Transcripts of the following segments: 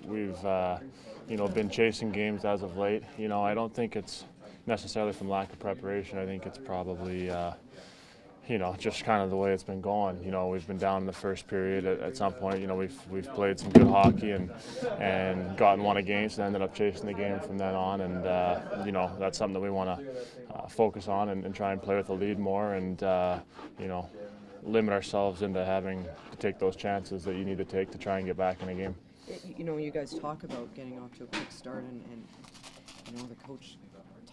been chasing games as of late. I don't think it's necessarily from lack of preparation. I think it's probably just kind of the way it's been going. We've been down in the first period at some point. We've played some good hockey and gotten one against and ended up chasing the game from then on. And that's something that we want to focus on and try and play with the lead more and limit ourselves into having to take those chances that you need to take to try and get back in a game. You guys talk about getting off to a quick start, and the coach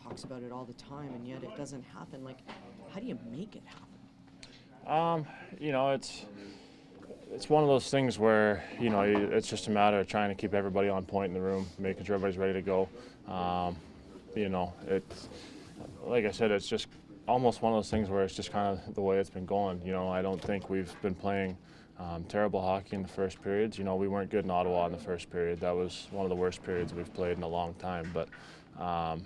talks about it all the time, and yet it doesn't happen. Like, how do you make it happen? It's one of those things where it's just a matter of trying to keep everybody on point in the room, making sure everybody's ready to go. It's like I said, it's just almost one of those things where it's just kind of the way it's been going. I don't think we've been playing terrible hockey in the first periods. We weren't good in Ottawa in the first period. That was one of the worst periods we've played in a long time. But for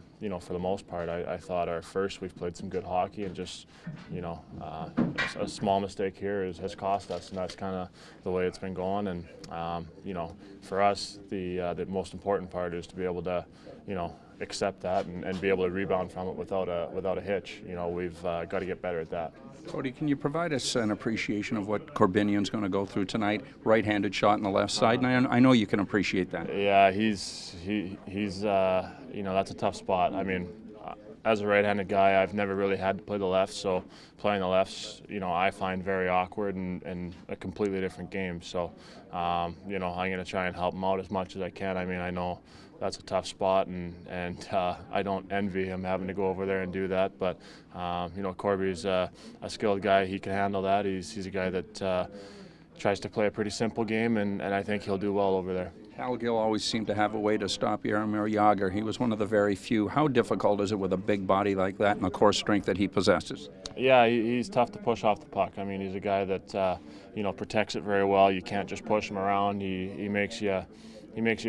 the most part, I thought our first we've played some good hockey, and just a small mistake here has cost us, and that's kind of the way it's been going. And for us, the most important part is to be able to accept that and be able to rebound from it without a hitch. We've got to get better at that. Cody, can you provide us an appreciation of what Korbinian's going to go through tonight? Right-handed shot on the left side, and I know you can appreciate that. Yeah, he's that's a tough spot. I mean, as a right-handed guy, I've never really had to play the left, so playing the lefts, I find very awkward and a completely different game. So, I'm going to try and help him out as much as I can. I mean, I know that's a tough spot, and I don't envy him having to go over there and do that. But Corby's a skilled guy; he can handle that. He's a guy that tries to play a pretty simple game, and I think he'll do well over there. Hal Gill always seemed to have a way to stop Jaromir Jagr. He was one of the very few. How difficult is it with a big body like that and the core strength that he possesses? Yeah, he's tough to push off the puck. I mean, he's a guy that protects it very well. You can't just push him around. He makes you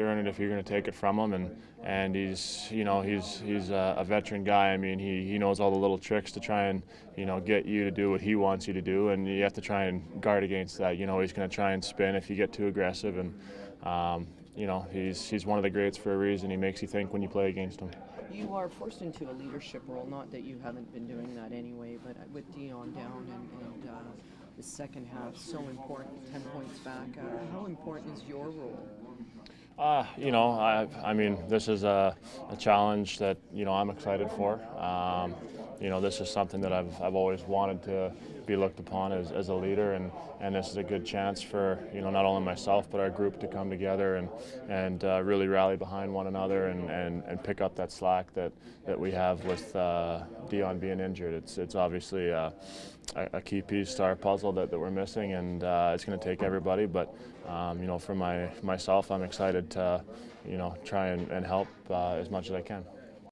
earn it if you're going to take it from him, and he's a veteran guy. I mean, he knows all the little tricks to try and get you to do what he wants you to do, and you have to try and guard against that. He's going to try and spin if you get too aggressive, and he's one of the greats for a reason. He makes you think when you play against him. You are forced into a leadership role, not that you haven't been doing that anyway, but with Dion down and the second half so important, 10 points back. How important is your role? I mean, this is a challenge that I'm excited for. This is something that I've always wanted to be looked upon as a leader, and this is a good chance for not only myself but our group to come together and really rally behind one another and pick up that slack that we have with Dion being injured. It's obviously a key piece to our puzzle that we're missing, and it's going to take everybody. But for myself, I'm excited to try and help as much as I can.